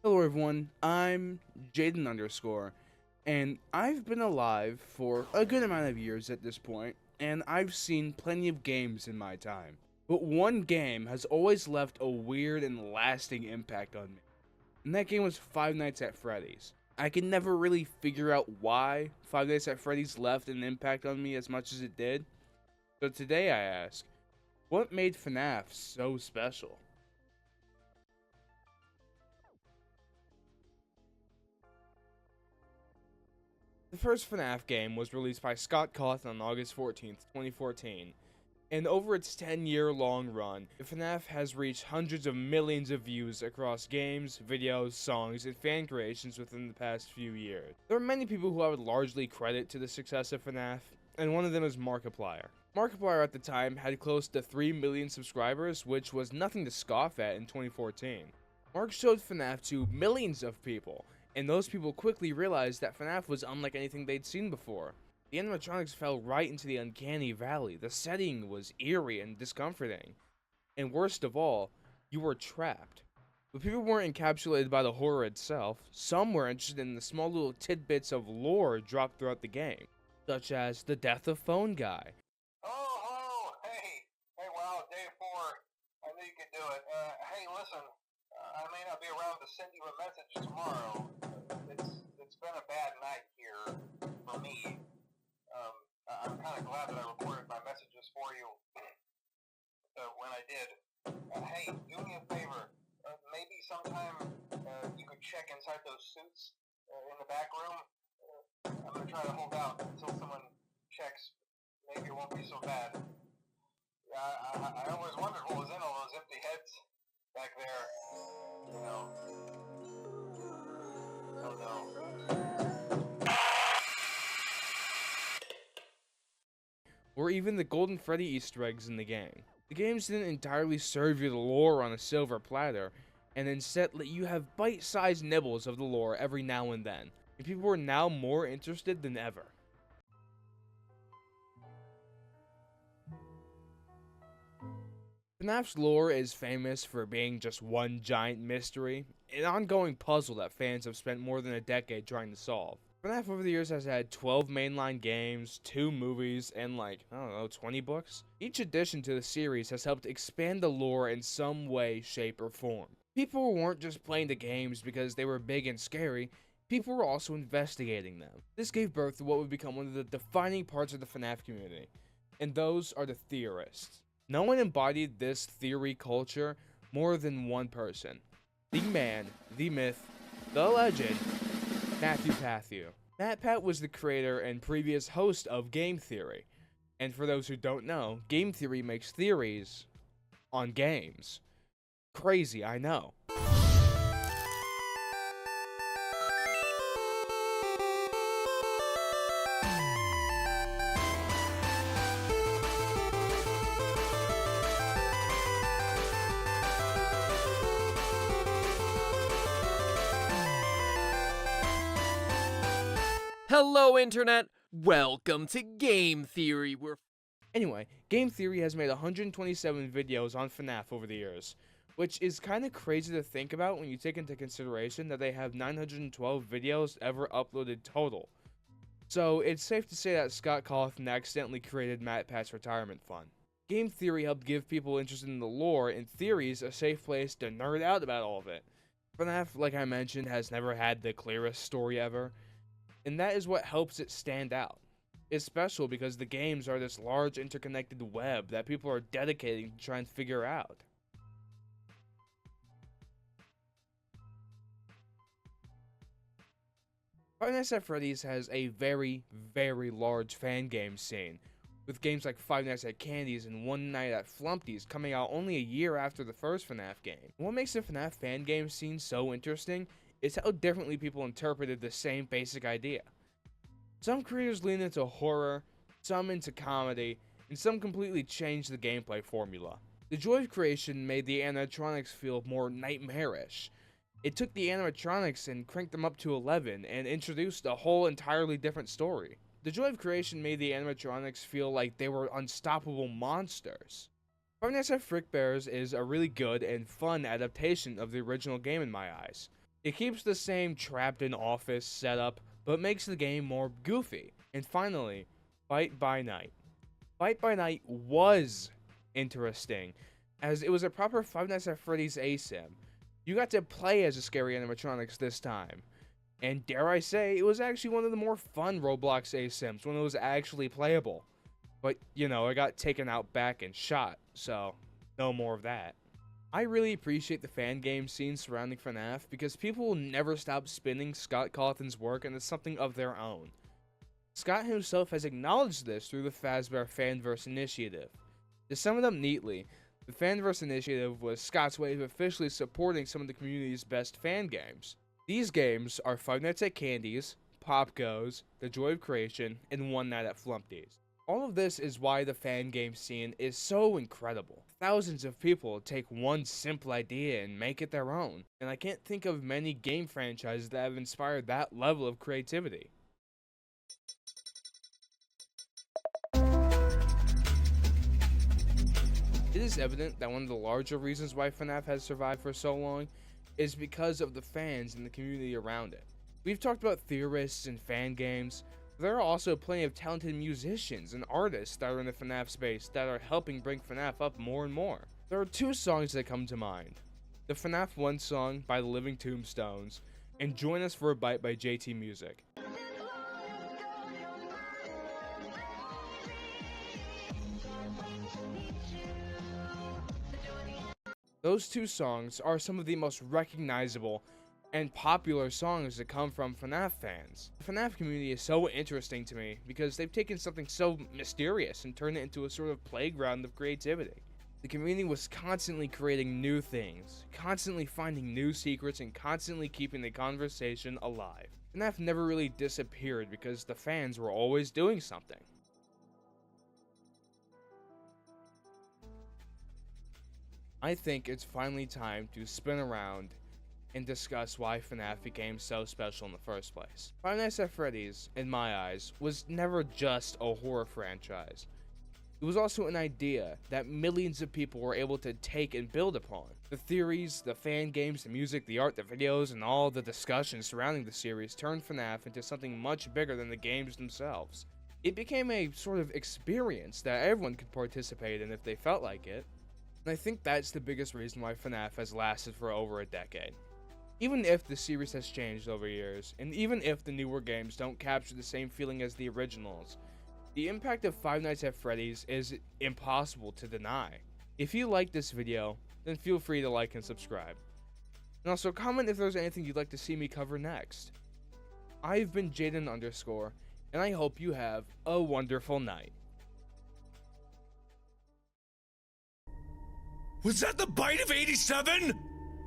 Hello everyone, I'm Jaedynn _, and I've been alive for a good amount of years at this point, and I've seen plenty of games in my time. But one game has always left a weird and lasting impact on me, and that game was Five Nights at Freddy's. I can never really figure out why Five Nights at Freddy's left an impact on me as much as it did. So today I ask, what made FNAF so special? The first FNAF game was released by Scott Cawthon on August 14th, 2014, and over its 10-year-long run, FNAF has reached hundreds of millions of views across games, videos, songs, and fan creations within the past few years. There are many people who I would largely credit to the success of FNAF, and one of them is Markiplier. Markiplier at the time had close to 3 million subscribers, which was nothing to scoff at in 2014. Mark showed FNAF to millions of people, and those people quickly realized that FNAF was unlike anything they'd seen before. The animatronics fell right into the uncanny valley, the setting was eerie and discomforting, and worst of all, you were trapped. But people weren't encapsulated by the horror itself, some were interested in the small little tidbits of lore dropped throughout the game, such as the death of Phone Guy. Oh, hey, wow, day 4, I knew you could do it. Hey, listen, I may not be around to send you a message tomorrow. It's been a bad night here for me. I'm kind of glad that I recorded my messages for you when I did. Hey, do me a favor. Maybe sometime you could check inside those suits in the back room. I'm going to try to hold out until someone checks. Maybe it won't be so bad. I always wondered what was in all those empty heads back there. You know. Oh no. Or even the Golden Freddy Easter eggs in the game. The games didn't entirely serve you the lore on a silver platter, and instead let you have bite-sized nibbles of the lore every now and then, and people were now more interested than ever. FNAF's lore is famous for being just one giant mystery, an ongoing puzzle that fans have spent more than a decade trying to solve. FNAF over the years has had 12 mainline games, 2 movies, and 20 books. Each addition to the series has helped expand the lore in some way, shape, or form. People weren't just playing the games because they were big and scary, people were also investigating them. This gave birth to what would become one of the defining parts of the FNAF community, and those are the theorists. No one embodied this theory culture more than one person. The man, the myth, the legend, Matthew Patthew. MatPat was the creator and previous host of Game Theory. And for those who don't know, Game Theory makes theories on games. Crazy, I know. Hello, Internet! Welcome to Game Theory, Anyway, Game Theory has made 127 videos on FNAF over the years, which is kinda crazy to think about when you take into consideration that they have 912 videos ever uploaded total. So it's safe to say that Scott Cawthon accidentally created MatPat's retirement fund. Game Theory helped give people interested in the lore and theories a safe place to nerd out about all of it. FNAF, like I mentioned, has never had the clearest story ever, and that is what helps it stand out. It's special because the games are this large interconnected web that people are dedicating to try and figure out. Five Nights at Freddy's has a very, very large fan game scene, with games like Five Nights at Candy's and One Night at Flumpty's coming out only a year after the first FNAF game. What makes the FNAF fan game scene so interesting is how differently people interpreted the same basic idea. Some creators lean into horror, some into comedy, and some completely changed the gameplay formula. The joy of creation made the animatronics feel more nightmarish. It took the animatronics and cranked them up to 11 and introduced a whole entirely different story. The joy of creation made the animatronics feel like they were unstoppable monsters. Five Nights at Freddy's is a really good and fun adaptation of the original game in my eyes. It keeps the same trapped in office setup, but makes the game more goofy. And finally, Fight by Night. Fight by Night was interesting, as it was a proper Five Nights at Freddy's ASIM. You got to play as the scary animatronics this time. And dare I say, it was actually one of the more fun Roblox ASIMs when it was actually playable. But, you know, it got taken out back and shot, so no more of that. I really appreciate the fan game scene surrounding FNAF because people will never stop spinning Scott Cawthon's work into something of their own. Scott himself has acknowledged this through the Fazbear Fanverse Initiative. To sum it up neatly, the Fanverse Initiative was Scott's way of officially supporting some of the community's best fan games. These games are Five Nights at Candy's, Pop Goes, The Joy of Creation, and One Night at Flumpty's. All of this is why the fan game scene is so incredible. Thousands of people take one simple idea and make it their own, and I can't think of many game franchises that have inspired that level of creativity. It is evident that one of the larger reasons why FNAF has survived for so long is because of the fans and the community around it. We've talked about theorists and fan games. There are also plenty of talented musicians and artists that are in the FNAF space that are helping bring FNAF up more and more. There are two songs that come to mind. The FNAF 1 song by the Living Tombstones, and Join Us for a Bite by JT Music. Those two songs are some of the most recognizable and popular songs that come from FNAF fans. The FNAF community is so interesting to me because they've taken something so mysterious and turned it into a sort of playground of creativity. The community was constantly creating new things, constantly finding new secrets, and constantly keeping the conversation alive. FNAF never really disappeared because the fans were always doing something. I think it's finally time to spin around and discuss why FNAF became so special in the first place. Five Nights at Freddy's, in my eyes, was never just a horror franchise. It was also an idea that millions of people were able to take and build upon. The theories, the fan games, the music, the art, the videos, and all the discussions surrounding the series turned FNAF into something much bigger than the games themselves. It became a sort of experience that everyone could participate in if they felt like it. And I think that's the biggest reason why FNAF has lasted for over a decade. Even if the series has changed over years, and even if the newer games don't capture the same feeling as the originals, the impact of Five Nights at Freddy's is impossible to deny. If you like this video, then feel free to like and subscribe. And also comment if there's anything you'd like to see me cover next. I've been Jaedynn _, and I hope you have a wonderful night. Was that the bite of 87?